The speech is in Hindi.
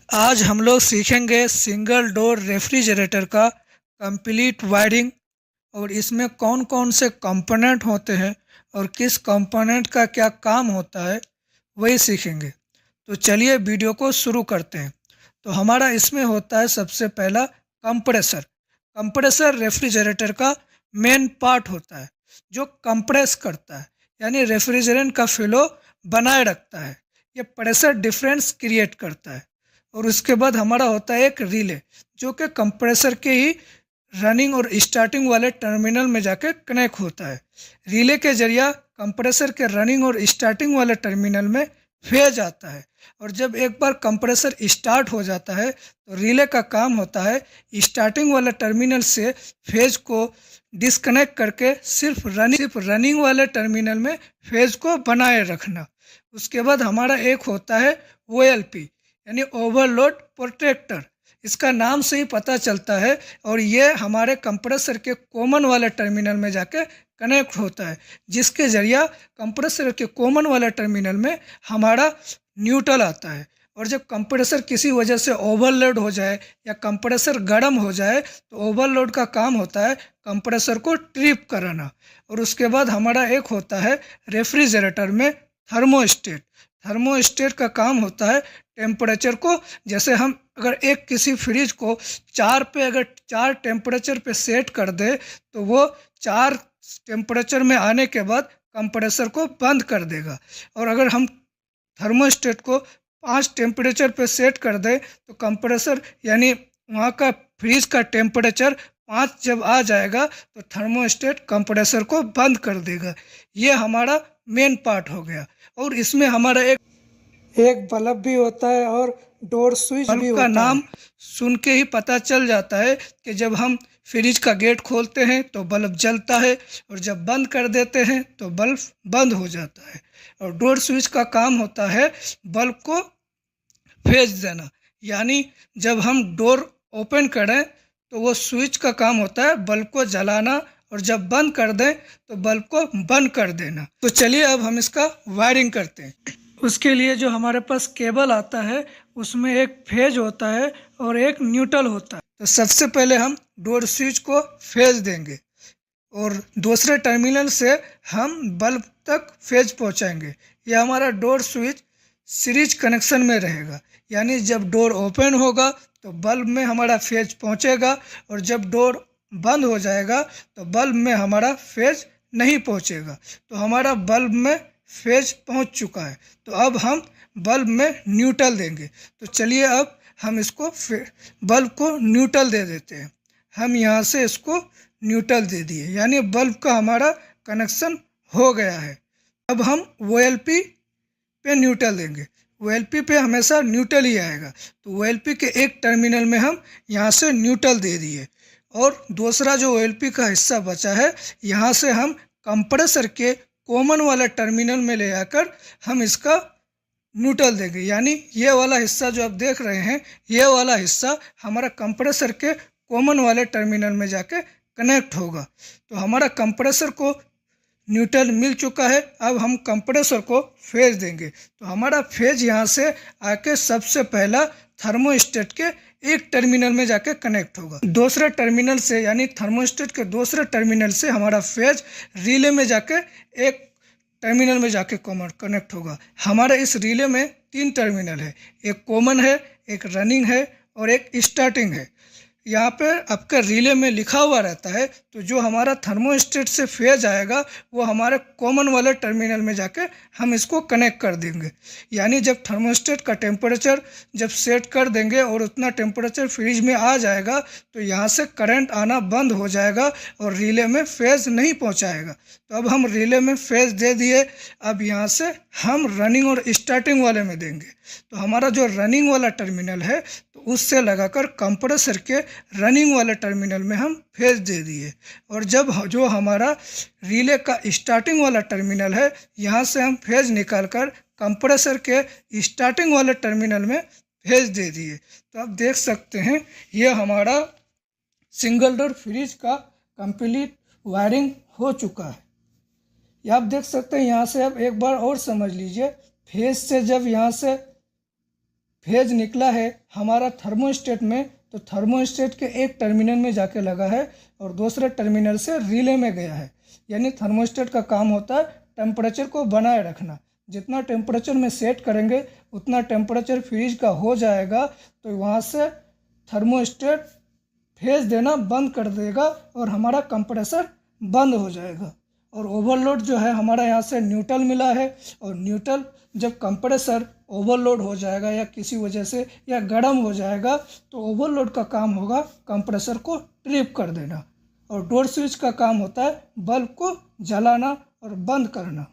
आज हम लोग सीखेंगे सिंगल डोर रेफ्रिजरेटर का कंप्लीट वायरिंग और इसमें कौन कौन से कंपोनेंट होते हैं और किस कंपोनेंट का क्या काम होता है वही सीखेंगे। तो चलिए वीडियो को शुरू करते हैं। तो हमारा इसमें होता है सबसे पहला कंप्रेसर। कंप्रेसर रेफ्रिजरेटर का मेन पार्ट होता है जो कंप्रेस करता है, यानी रेफ्रिजरेंट का फ्लो बनाए रखता है। ये प्रेशर डिफरेंस क्रिएट करता है। और उसके बाद हमारा होता है एक रिले जो कि कंप्रेसर के ही रनिंग और स्टार्टिंग वाले टर्मिनल में जाके कनेक्ट होता है। रिले के जरिया कंप्रेसर के रनिंग और स्टार्टिंग वाले टर्मिनल में फेज आता है। और जब एक बार कंप्रेसर स्टार्ट हो जाता है तो रिले का काम होता है स्टार्टिंग वाले टर्मिनल से फेज को डिस्कनेक्ट करके सिर्फ रनिंग वाले टर्मिनल में फेज को बनाए रखना। उसके बाद हमारा एक होता है OLP यानी ओवरलोड प्रोटेक्टर। इसका नाम से ही पता चलता है और ये हमारे कंप्रेसर के कॉमन वाले टर्मिनल में जाके कनेक्ट होता है, जिसके जरिया कंप्रेसर के कॉमन वाले टर्मिनल में हमारा न्यूट्रल आता है। और जब कंप्रेसर किसी वजह से ओवरलोड हो जाए या कंप्रेसर गर्म हो जाए तो ओवरलोड का काम होता है कंप्रेसर को ट्रिप कराना। और उसके बाद हमारा एक होता है रेफ्रिजरेटर में थर्मोस्टेट। थर्मोस्टेट का काम होता है टेम्परेचर को, जैसे हम अगर किसी फ्रिज को 4 टेम्परेचर पे सेट कर दे तो वो 4 टेम्परेचर में आने के बाद कंप्रेसर को बंद कर देगा। और अगर हम थर्मोस्टेट को 5 टेम्परेचर पे सेट कर दे तो कंप्रेसर यानी वहाँ का फ्रिज का टेम्परेचर 5 जब आ जाएगा तो थर्मोस्टेट कंप्रेसर को बंद कर देगा। ये हमारा मेन पार्ट हो गया। और इसमें हमारा एक बल्ब भी होता है और डोर स्विच भी होता है। नाम सुन के ही पता चल जाता है कि जब हम फ्रिज का गेट खोलते हैं तो बल्ब जलता है और जब बंद कर देते हैं तो बल्ब बंद हो जाता है। और डोर स्विच का काम होता है बल्ब को फेज देना, यानी जब हम डोर ओपन करें तो वो स्विच का काम होता है बल्ब को जलाना और जब बंद कर दें तो बल्ब को बंद कर देना। तो चलिए अब हम इसका वायरिंग करते हैं। उसके लिए जो हमारे पास केबल आता है उसमें एक फेज होता है और एक न्यूट्रल होता है। तो सबसे पहले हम डोर स्विच को फेज देंगे और दूसरे टर्मिनल से हम बल्ब तक फेज पहुंचाएंगे। यह हमारा डोर स्विच सीरीज कनेक्शन में रहेगा, यानी जब डोर ओपन होगा तो बल्ब में हमारा फेज पहुंचेगा और जब डोर बंद हो जाएगा तो बल्ब में हमारा फेज नहीं पहुंचेगा। तो हमारा बल्ब में फेज पहुंच चुका है, तो अब हम बल्ब में न्यूट्रल देंगे। तो चलिए अब हम इसको बल्ब को न्यूट्रल दे देते हैं। हम यहाँ से इसको न्यूट्रल दे दिए, यानी बल्ब का हमारा कनेक्शन हो गया है। अब हम OLP पे न्यूट्रल देंगे। OLP पे हमेशा न्यूट्रल ही आएगा, तो OLP के एक टर्मिनल में हम यहाँ से न्यूट्रल दे दिए और दूसरा जो OLP का हिस्सा बचा है यहाँ से हम कंप्रेसर के कॉमन वाला टर्मिनल में ले आकर हम इसका न्यूट्रल देंगे। यानी ये वाला हिस्सा जो आप देख रहे हैं, ये वाला हिस्सा हमारा कंप्रेसर के कॉमन वाले टर्मिनल में जाके कनेक्ट होगा। तो हमारा कंप्रेसर को न्यूट्रल मिल चुका है। अब हम कंप्रेसर को फेज देंगे। तो हमारा फेज यहाँ से आके सबसे पहला थर्मोस्टेट के एक टर्मिनल में जाके कनेक्ट होगा। दूसरे टर्मिनल से यानी थर्मोस्टेट के दूसरे टर्मिनल से हमारा फेज रिले में जाके एक टर्मिनल में जाके कॉमन कनेक्ट होगा। हमारे इस रिले में 3 टर्मिनल है, एक कॉमन है, एक रनिंग है और एक स्टार्टिंग है। यहाँ पे आपका रिले में लिखा हुआ रहता है, तो जो हमारा थर्मोस्टेट से फेज आएगा वो हमारे कॉमन वाले टर्मिनल में जाके हम इसको कनेक्ट कर देंगे। यानी जब थर्मोस्टेट का टेम्परेचर जब सेट कर देंगे और उतना टेम्परेचर फ्रिज में आ जाएगा तो यहाँ से करंट आना बंद हो जाएगा और रिले में फेज नहीं पहुँचाएगा। तो अब हम रिले में फेज दे दिए। अब यहाँ से हम रनिंग और स्टार्टिंग वाले में देंगे। तो हमारा जो रनिंग वाला टर्मिनल है तो उससे लगाकर कंप्रेसर के रनिंग वाले टर्मिनल में हम फेज दे दिए। और जब जो हमारा रिले का स्टार्टिंग वाला टर्मिनल है यहाँ से हम फेज निकालकर कंप्रेसर के स्टार्टिंग वाले टर्मिनल में फेज दे दिए। तो आप देख सकते हैं ये हमारा सिंगल डोर फ्रिज का कंप्लीट वायरिंग हो चुका है। ये आप देख सकते हैं। यहाँ से आप एक बार और समझ लीजिए, फेज से जब यहाँ से फेज निकला है हमारा थर्मोस्टेट में, तो थर्मोस्टेट के एक टर्मिनल में जाके लगा है और दूसरे टर्मिनल से रिले में गया है। यानी थर्मोस्टेट का काम होता है टेम्परेचर को बनाए रखना। जितना टेम्परेचर में सेट करेंगे उतना टेम्परेचर फ्रिज का हो जाएगा, तो वहाँ से थर्मोस्टेट फेज देना बंद कर देगा और हमारा कंप्रेसर बंद हो जाएगा। और ओवरलोड जो है हमारा यहाँ से न्यूट्रल मिला है, और न्यूट्रल जब कंप्रेसर ओवरलोड हो जाएगा या किसी वजह से या गर्म हो जाएगा, तो ओवरलोड का काम होगा कंप्रेसर को ट्रिप कर देना, और डोर स्विच का काम होता है बल्ब को जलाना और बंद करना।